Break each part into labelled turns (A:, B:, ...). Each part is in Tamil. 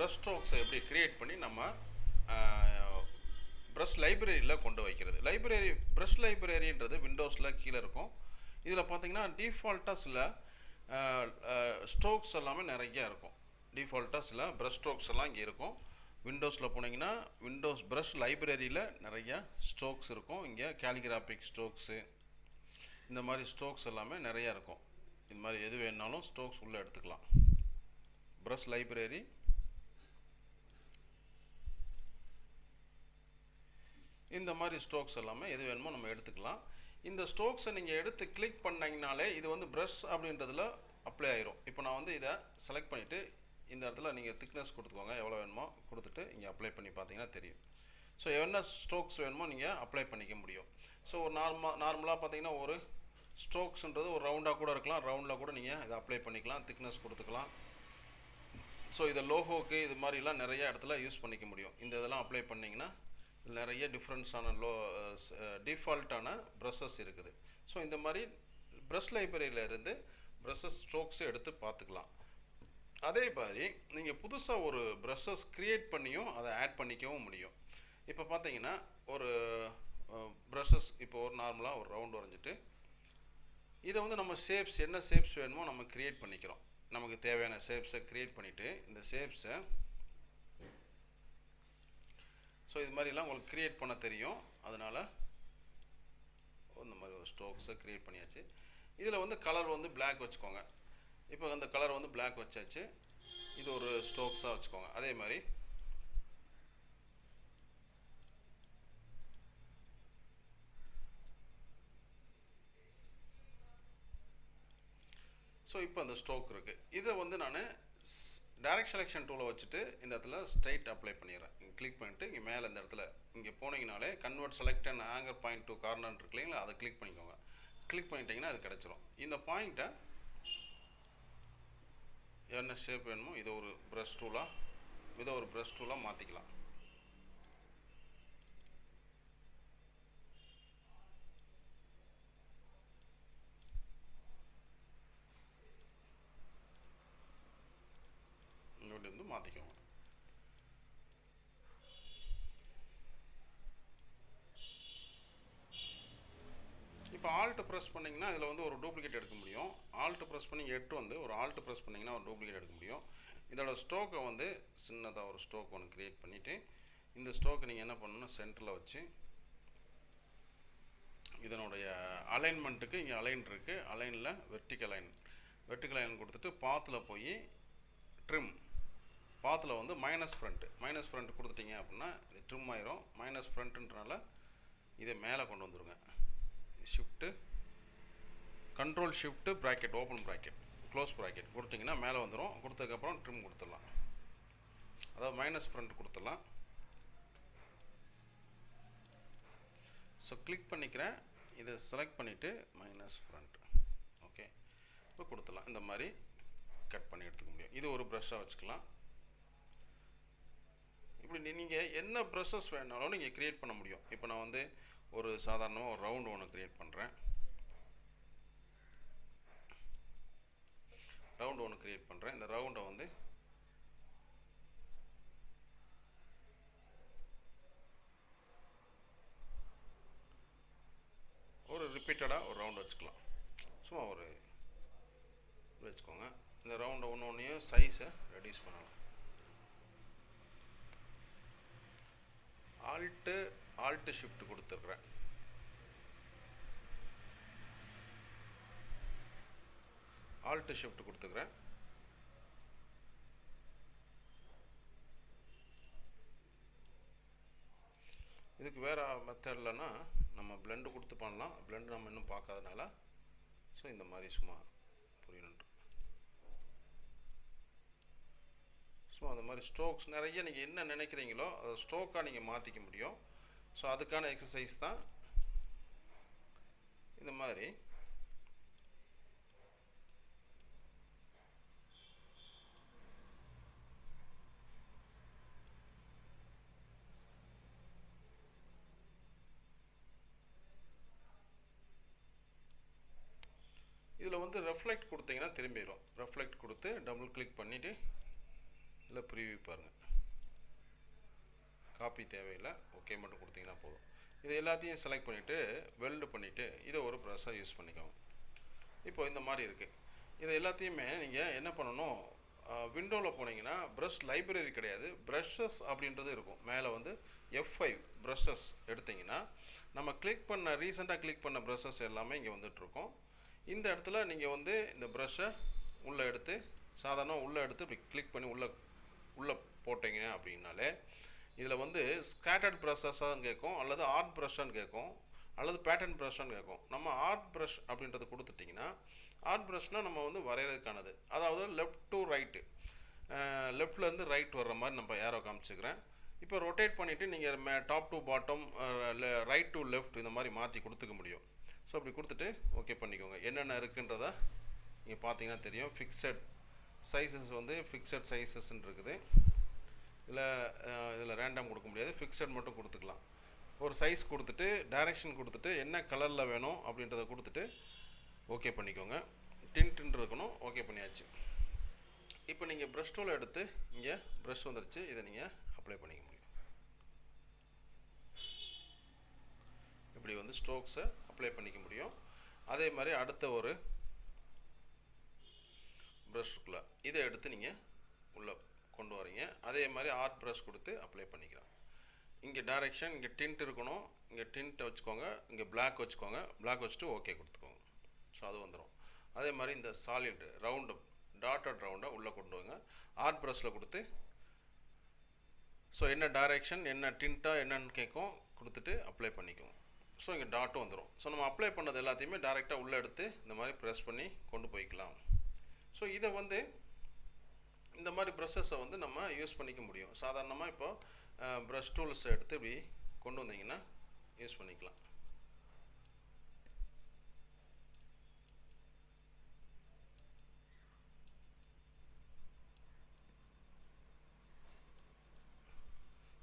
A: ப்ரஷ் ஸ்ட்ரோக்ஸை எப்படி க்ரியேட் பண்ணி நம்ம ப்ரஷ் லைப்ரரியில் கொண்டு வைக்கிறது. ப்ரஷ் லைப்ரரின்றது விண்டோஸில் கீழே இருக்கும். இதில் பார்த்தீங்கன்னா டிஃபால்ட்டாக சில ஸ்ட்ரோக்ஸ் எல்லாமே நிறையா இருக்கும். டிஃபால்ட்டாக சில ப்ரஷ் ஸ்ட்ரோக்ஸ் எல்லாம் இங்கே இருக்கும். விண்டோஸில் போனீங்கன்னா விண்டோஸ் ப்ரஷ் லைப்ரரியில் நிறையா ஸ்ட்ரோக்ஸ் இருக்கும். இங்கே கேலிகிராஃபிக் ஸ்ட்ரோக்ஸு இந்த மாதிரி ஸ்ட்ரோக்ஸ் எல்லாமே நிறையா இருக்கும். இது மாதிரி எது வேணுனாலும் ஸ்ட்ரோக்ஸ் உள்ளே எடுத்துக்கலாம். ப்ரஷ் லைப்ரரி இந்த மாதிரி ஸ்ட்ரோக்ஸ் எல்லாமே எது வேணுமோ நம்ம எடுத்துக்கலாம். இந்த ஸ்ட்ரோக்ஸை நீங்கள் எடுத்து கிளிக் பண்ணிங்கனாலே இது வந்து ப்ரஷ் அப்படின்றதுல அப்ளை ஆயிரும். இப்போ நான் வந்து இதை செலக்ட் பண்ணிவிட்டு இந்த இடத்துல நீங்கள் திக்னஸ் கொடுத்துக்கோங்க, எவ்வளோ வேணுமோ கொடுத்துட்டு இங்கே அப்ளை பண்ணி பார்த்தீங்கன்னா தெரியும். ஸோ என்ன ஸ்ட்ரோக்ஸ் வேணுமோ நீங்கள் அப்ளை பண்ணிக்க முடியும். ஸோ ஒரு நார்மலாக பார்த்தீங்கன்னா ஒரு ஸ்ட்ரோக்ஸ்ன்றது ஒரு ரவுண்டாக கூட இருக்கலாம். ரவுண்டில் கூட நீங்கள் இதை அப்ளை பண்ணிக்கலாம், திக்னஸ் கொடுத்துக்கலாம். ஸோ இதை லோகோக்கு இது மாதிரிலாம் நிறைய இடத்துல யூஸ் பண்ணிக்க முடியும். இந்த இதெல்லாம் அப்ளை பண்ணிங்கன்னா நிறைய டிஃப்ரெண்ட்ஸான டிஃபால்ட்டான ப்ரஷஸ் இருக்குது. ஸோ இந்த மாதிரி ப்ரஷ் லைப்ரரியில் இருந்து ப்ரஷஸ் ஸ்ட்ரோக்ஸை எடுத்து பார்த்துக்கலாம். அதே மாதிரி நீங்கள் புதுசாக ஒரு ப்ரஷஸ் க்ரியேட் பண்ணியும் அதை ஆட் பண்ணிக்கவும் முடியும். இப்போ பார்த்தீங்கன்னா ஒரு ப்ரஷஸ் இப்போ ஒரு நார்மலாக ஒரு ரவுண்ட் வரைஞ்சிட்டு இதை வந்து நம்ம ஷேப்ஸ் என்ன ஷேப்ஸ் வேணுமோ நம்ம க்ரியேட் பண்ணிக்கிறோம். நமக்கு தேவையான ஷேப்ஸை க்ரியேட் பண்ணிவிட்டு இந்த ஷேப்ஸை ஸோ இது மாதிரிலாம் உங்களுக்கு க்ரியேட் பண்ண தெரியும். அதனால் இந்த மாதிரி ஒரு ஸ்ட்ரோக்ஸை க்ரியேட் பண்ணியாச்சு. இதில் வந்து கலர் வந்து பிளாக் வச்சுக்கோங்க. இப்போ அந்த கலர் வந்து பிளாக் வச்சாச்சு. இது ஒரு ஸ்ட்ரோக்ஸாக வச்சுக்கோங்க. அதே மாதிரி ஸோ இப்போ அந்த ஸ்ட்ரோக் இருக்குது. இதை வந்து நான் டைரக்ட் செலெக்ஷன் டூலை வச்சுட்டு இந்த இடத்துல ஸ்ட்ரைட் அப்ளை பண்ணிடுறேன். இங்கே கிளிக் பண்ணிவிட்டு இங்கே மேலே இந்த இடத்துல இங்கே போனீங்கனாலே convert select and anchor point to corner இருக்கு இல்லைங்களா, அதை கிளிக் பண்ணிக்கோங்க. கிளிக் பண்ணிட்டீங்கன்னா அது கிடச்சிரும். இந்த பாயிண்ட்டை என்ன ஷேப் வேணுமோ இதை ஒரு ப்ரஷ் டூலாக மாற்றிக்கலாம். இருந்து மாற்றிக்கோங்க. இப்போ ஆல்ட் ப்ரெஸ் பண்ணிங்கன்னா இதில் வந்து ஒரு டூப்ளிகேட் எடுக்க முடியும். ஆல்ட் ப்ரெஸ் பண்ணி 8 வந்து ஒரு ஆல்ட் ப்ரெஸ் பண்ணிங்கன்னா ஒரு டூப்ளிகேட் எடுக்க முடியும். இதோட ஸ்ட்ரோக்கை வந்து சின்னதாக ஒரு ஸ்ட்ரோக் ஒன்று க்ரியேட் பண்ணிவிட்டு இந்த ஸ்ட்ரோக்கை நீங்கள் என்ன பண்ணணும்னா சென்டரில் வச்சு இதனுடைய அலைன்மெண்ட்டுக்கு இங்கே அலைன் இருக்குது. அலைனில் வெர்டிக்கல் லைன் கொடுத்துட்டு பாத்தில் போய் ட்ரிம் பாத்தில் வந்து மைனஸ் ஃப்ரண்ட் கொடுத்துட்டீங்க அப்படின்னா இது ட்ரிம் ஆயிரும். மைனஸ் ஃப்ரண்ட்டுன்றனால இதை மேலே கொண்டு வந்துடுங்க. Shift control shift bracket open bracket close bracket கொடுத்தீங்கன்னா மேலே வந்துடும். கொடுத்ததுக்கப்புறம் ட்ரிம் கொடுத்துடலாம். அதாவது மைனஸ் ஃப்ரண்ட் கொடுத்துடலாம். ஸோ கிளிக் பண்ணிக்கிறேன். இதை செலக்ட் பண்ணிவிட்டு மைனஸ் ஃப்ரண்ட் ஓகே இப்போ கொடுத்துடலாம். இந்த மாதிரி கட் பண்ணி எடுத்துக்க முடியும். இது ஒரு ப்ரஷ்ஷாக வச்சுக்கலாம். இப்படி நீங்கள் என்ன ப்ரஷஸ் வேணாலும் நீங்கள் க்ரியேட் பண்ண முடியும். இப்போ நான் வந்து ஒரு சாதாரணமாக ஒரு ரவுண்டு ஒன்று க்ரியேட் பண்ணுறேன். இந்த ரவுண்டை வந்து ஒரு ரிப்பீட்டடாக ஒரு ரவுண்ட் வச்சுக்கலாம். சும்மா ஒரு வச்சுக்கோங்க. இந்த ரவுண்டை ஒன்றையும் சைஸை ரெடியூஸ் பண்ணலாம். ஆல்ட்டு ஷிஃப்ட் கொடுத்துருக்குறேன். இதுக்கு வேறு மெத்தட்லன்னா நம்ம பிளெண்டு கொடுத்து பண்ணலாம். பிளெண்டு நம்ம இன்னும் பார்க்காதனால ஸோ இந்த மாதிரி சும்மா புரியணுன்ட்டு சும்மா அந்த மாதிரி ஸ்ட்ரோக்ஸ் நிறைய நீங்கள் என்ன நினைக்கிறீங்களோ அதை ஸ்ட்ரோக்காக நீங்கள் மாற்றிக்க முடியும். ஸோ அதுக்கான எக்ஸசைஸ் தான் இந்த மாதிரி. இதில் வந்து ரெஃப்ளெக்ட் கொடுத்தீங்கன்னா திரும்பிடும். ரெஃப்ளெக்ட் கொடுத்து டபுள் கிளிக் பண்ணிவிட்டு இல்லை ப்ரீவியூ பாருங்கள், காப்பி தேவையில்லை, ஓகே மட்டும் கொடுத்தீங்கன்னா போதும். இது எல்லாத்தையும் செலக்ட் பண்ணிவிட்டு வெல்டு பண்ணிவிட்டு இதை ஒரு ப்ரஷ்ஷாக யூஸ் பண்ணிக்கோங்க. இப்போ இந்த மாதிரி இருக்குது. இதை எல்லாத்தையுமே நீங்கள் என்ன பண்ணணும், விண்டோவில் போனீங்கன்னா ப்ரஷ் லைப்ரரி கிடையாது, ப்ரஷஸ் அப்படின்றது இருக்கும். மேலே வந்து F5 ப்ரஷஸ் எடுத்திங்கன்னா நம்ம கிளிக் பண்ண ரீசெண்டாக கிளிக் பண்ண ப்ரஷஸ் எல்லாமே இங்கே வந்துட்டுருக்கோம். இந்த இடத்துல நீங்கள் வந்து இந்த ப்ரஷ்ஷை உள்ளே எடுத்து சாதாரண உள்ளே எடுத்து இப்படி கிளிக் பண்ணி உள்ளே போட்டிங்க அப்படின்னாலே இதில் வந்து ஸ்கேட்டர்ட் ப்ரஷஸான்னு கேட்கும், அல்லது ஆர்ட் ப்ரஷ்ஷான்னு கேட்கும், அல்லது பேட்டர்ன் ப்ரஷ்ஷான்னு கேட்கும். நம்ம ஆர்ட் ப்ரஷ் அப்படின்றது கொடுத்துட்டிங்கன்னா, ஆர்ட் ப்ரஷ்னால் நம்ம வந்து வரைகிறதுக்கானது, அதாவது லெஃப்ட் டு ரைட்டு, லெஃப்ட்லேருந்து ரைட் வர்ற மாதிரி நம்ம ஏரோ காமிச்சிக்கிறேன். இப்போ ரொட்டேட் பண்ணிவிட்டு நீங்கள் top to bottom, right to left இந்த மாதிரி மாற்றி கொடுத்துக்க முடியும். ஸோ அப்படி கொடுத்துட்டு ஓகே பண்ணிக்கோங்க. என்னென்ன இருக்குன்றதை நீங்கள் பார்த்தீங்கன்னா தெரியும். ஃபிக்ஸட் சைஸஸ் வந்து ஃபிக்ஸட் சைஸஸ்ன்னு இருக்குது. இதில் ரேண்டம் கொடுக்க முடியாது, ஃபிக்ஸட் மட்டும் கொடுத்துக்கலாம். ஒரு சைஸ் கொடுத்துட்டு டைரெக்ஷன் கொடுத்துட்டு என்ன கலரில் வேணும் அப்படின்றத கொடுத்துட்டு ஓகே பண்ணிக்கோங்க. டின்ட் இருக்கணும், ஓகே பண்ணியாச்சு. இப்போ நீங்கள் ப்ரஷ் டூலை எடுத்து இங்கே ப்ரஷ் வந்துருச்சு, இதை நீங்கள் அப்ளை பண்ணிக்க முடியும். இப்படி வந்து ஸ்ட்ரோக்ஸை அப்ளை பண்ணிக்க முடியும். அதே மாதிரி அடுத்த ஒரு ப்ரஷ்க்குள்ளே இதை எடுத்து நீங்கள் உள்ளே கொண்டு வரீங்க. அதே மாதிரி ஆர்ட் ப்ரஷ் கொடுத்து அப்ளை பண்ணிக்கலாம். இங்கே டைரெக்ஷன், இங்கே டின்ட் இருக்கணும், இங்கே டின்ட்டை வச்சுக்கோங்க, இங்கே பிளாக் வச்சுக்கோங்க, பிளாக் வச்சுட்டு ஓகே கொடுத்துக்கோங்க. ஸோ அது வந்துடும். அதே மாதிரி இந்த சாலிட் ரவுண்டு டாட்டட் ரவுண்டை உள்ளே கொண்டு வாங்க, ஆர்ட் ப்ரஷில் கொடுத்து ஸோ என்ன டைரெக்ஷன் என்ன டின்ட்டாக என்னன்னு கேட்கும், கொடுத்துட்டு அப்ளை பண்ணிக்குவோம். ஸோ இங்கே டாட்டும் வந்துடும். ஸோ நம்ம அப்ளை பண்ணது எல்லாத்தையுமே டேரெக்டாக உள்ளே எடுத்து இந்த மாதிரி ப்ரெஸ் பண்ணி கொண்டு போய்க்கலாம். ஸோ இதை வந்து இந்த மாதிரி ப்ரஷஸை வந்து நம்ம யூஸ் பண்ணிக்க முடியும். சாதாரணமாக இப்போ ப்ரஷ் டூல்ஸை எடுத்து இப்படி கொண்டு வந்தீங்கன்னா யூஸ் பண்ணிக்கலாம்.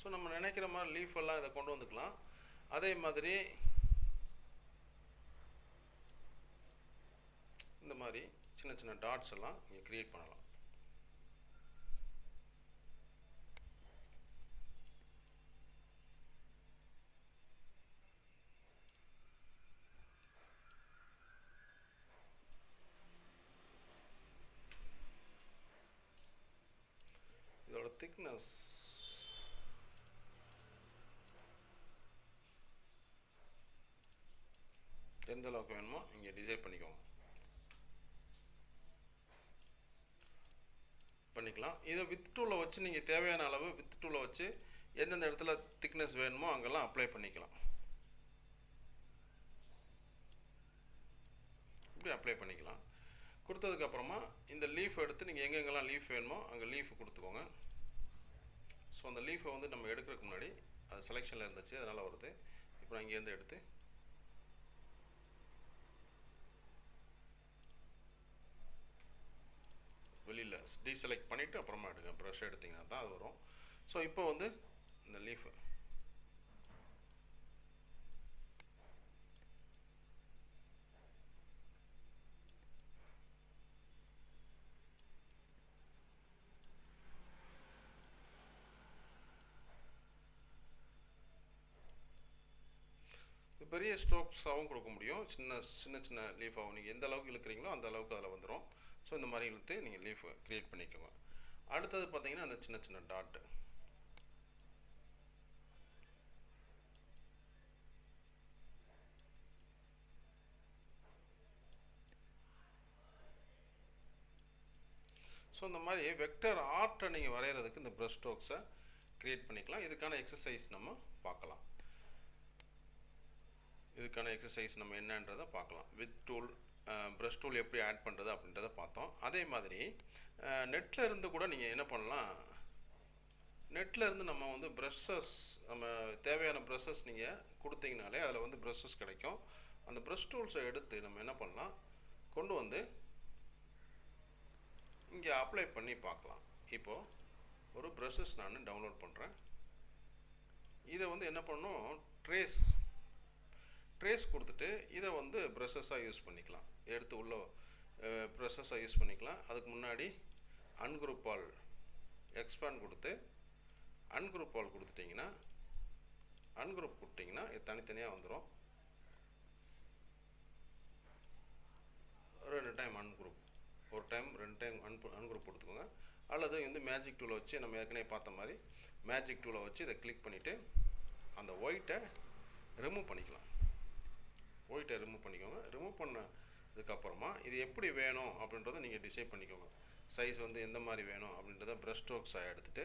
A: ஸோ நம்ம நினைக்கிற மாதிரி லீஃப் எல்லாம் இதை கொண்டு வந்துக்கலாம். அதே மாதிரி இந்த மாதிரி சின்ன சின்ன டாட்ஸ் எல்லாம் நீங்கள் கிரியேட் பண்ணலாம். இதோட திக்னஸ் எந்த அளவுக்கு வேணுமோ இங்கே டிசைட் பண்ணிக்கலாம். இதை வித் டூலில் வச்சு நீங்கள் தேவையான அளவு வித் டூலில் வச்சு எந்தெந்த இடத்துல திக்னஸ் வேணுமோ அங்கெல்லாம் அப்ளை பண்ணிக்கலாம். இப்படி அப்ளை பண்ணிக்கலாம். கொடுத்ததுக்கப்புறமா இந்த லீஃப் எடுத்து நீங்கள் எங்கெங்கெல்லாம் லீஃப் வேணுமோ அங்கே லீஃப் கொடுத்துக்கோங்க. ஸோ அந்த லீஃபை வந்து நம்ம எடுக்கிறதுக்கு முன்னாடி அது செலெக்ஷனில் இருந்துச்சு, அதனால் வருது. இப்போ நான் இங்கேருந்து எடுத்து வெளியில் டீசெலக்ட் பண்ணிவிட்டு அப்புறமா எடுங்க. ப்ரஷ் எடுத்திங்கன்னா தான் அது வரும். ஸோ இப்போ வந்து இந்த லீஃபு பெரிய ஸ்ட்ரோக்ஸாகவும் கொடுக்க முடியும், சின்ன சின்ன சின்ன லீஃபாகவும். நீங்கள் எந்த அளவுக்கு இழுக்கிறீங்களோ அந்த அளவுக்கு அதில் வந்துடும். ஸோ இந்த மாதிரி இழுத்து நீங்கள் லீஃப் க்ரியேட் பண்ணிக்கோங்க. அடுத்தது பார்த்தீங்கன்னா அந்த சின்ன சின்ன டாட்டு. ஸோ இந்த மாதிரி வெக்டர் ஆர்ட்டை நீங்கள் வரைகிறதுக்கு இந்த ப்ரஷ் ஸ்ட்ரோக்ஸை க்ரியேட் பண்ணிக்கலாம். இதுக்கான எக்ஸசைஸ் நம்ம பார்க்கலாம். இதுக்கான எக்ஸசைஸ் நம்ம என்னன்றதை பார்க்கலாம். வித் டூல் ப்ரஷ் டூல் எப்படி ஆட் பண்ணுறது அப்படின்றத பார்த்தோம். அதே மாதிரி நெட்டில் இருந்து கூட நீங்கள் என்ன பண்ணலாம், நெட்டில் இருந்து நம்ம வந்து ப்ரஷஸ் நம்ம தேவையான ப்ரஷஸ் நீங்கள் கொடுத்தீங்கனாலே அதில் வந்து ப்ரஷஸ் கிடைக்கும். அந்த ப்ரஷ் டூல்ஸை எடுத்து நம்ம என்ன பண்ணலாம், கொண்டு வந்து இங்கே அப்ளை பண்ணி பார்க்கலாம். இப்போது ஒரு ப்ரஷஸ் நான் டவுன்லோட் பண்ணுறேன். இதை வந்து என்ன பண்ணணும், ட்ரேஸ் கொடுத்துட்டு இதை வந்து ப்ரஷஸாக யூஸ் பண்ணிக்கலாம். எடுத்து உள்ள ப்ரஷஸாக யூஸ் பண்ணிக்கலாம். அதுக்கு முன்னாடி அன்குரூப் ஆல் எக்ஸ்பேண்ட் கொடுத்து அன்குரூப் ஆல் கொடுத்துட்டிங்கன்னா அன்குரூப் கொடுத்தீங்கன்னா இது தனித்தனியாக வந்துடும். 2 டைம் அன்குரூப், ஒரு டைம் 2 டைம் அன்குரூப் கொடுத்துக்கோங்க. அல்லது வந்து மேஜிக் டூலை வச்சு நம்ம ஏற்கனவே பார்த்த மாதிரி மேஜிக் டூலை வச்சு இதை கிளிக் பண்ணிவிட்டு அந்த ஒயிட்டை ரிமூவ் பண்ணிக்கலாம். ஒயிட்டை ரிமூவ் பண்ணிக்கோங்க. ரிமூவ் பண்ணதுக்கப்புறமா இது எப்படி வேணும் அப்படின்றத நீங்கள் டிசைட் பண்ணிக்கோங்க. சைஸ் வந்து எந்த மாதிரி வேணும் அப்படின்றத ப்ரஷ் ஸ்ட்ரோக்ஸாக எடுத்துகிட்டு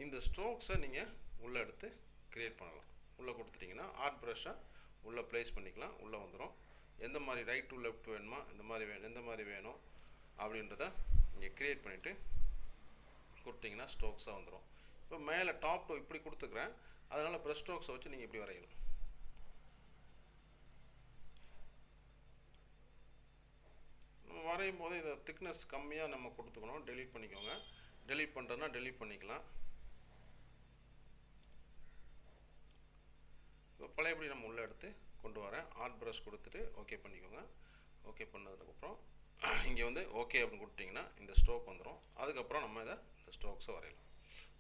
A: இந்த ஸ்ட்ரோக்ஸை நீங்கள் உள்ளே எடுத்து க்ரியேட் பண்ணலாம். உள்ளே கொடுத்துட்டிங்கன்னா ஆர்ட் ப்ரஷ்ஷை உள்ளே ப்ளேஸ் பண்ணிக்கலாம். உள்ளே வந்துடும். எந்த மாதிரி ரைட் டு லெஃப்ட் வேணுமா, எந்த மாதிரி வேணும் அப்படின்றத நீங்கள் க்ரியேட் பண்ணிவிட்டு கொடுத்தீங்கன்னா ஸ்ட்ரோக்ஸாக வந்துடும். இப்போ மேலே டாப் டு இப்படி கொடுத்துக்கிறேன், அதனால் ப்ரஷ் ஸ்ட்ரோக்ஸை வச்சு நீங்கள் இப்படி வரையணும். வரையும் போது இதை திக்னஸ் கம்மியாக நம்ம கொடுத்துக்கணும். டெலீட் பண்ணிக்கோங்க. டெலீட் பண்ணுறதுனா டெலீட் பண்ணிக்கலாம். இப்போ பழையபடி நம்ம உள்ளே எடுத்து கொண்டு வரேன். ஆர்ட் ப்ரஷ் கொடுத்துட்டு ஓகே பண்ணிக்கோங்க. ஓகே பண்ணதுக்கப்புறம் இங்கே வந்து ஓகே அப்படின்னு கொடுத்தீங்கன்னா இந்த ஸ்ட்ரோக் வந்துடும். அதுக்கப்புறம் நம்ம இதை இந்த ஸ்ட்ரோக்ஸை வரையலாம்.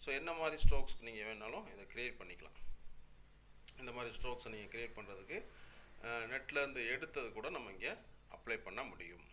A: ஸோ என்ன மாதிரி ஸ்ட்ரோக்ஸ்க்கு நீங்கள் வேணாலும் இதை க்ரியேட் பண்ணிக்கலாம். இந்த மாதிரி ஸ்ட்ரோக்ஸை நீங்கள் க்ரியேட் பண்ணுறதுக்கு நெட்டில் இருந்து எடுத்தது கூட நம்ம இங்கே அப்ளை பண்ண முடியும்.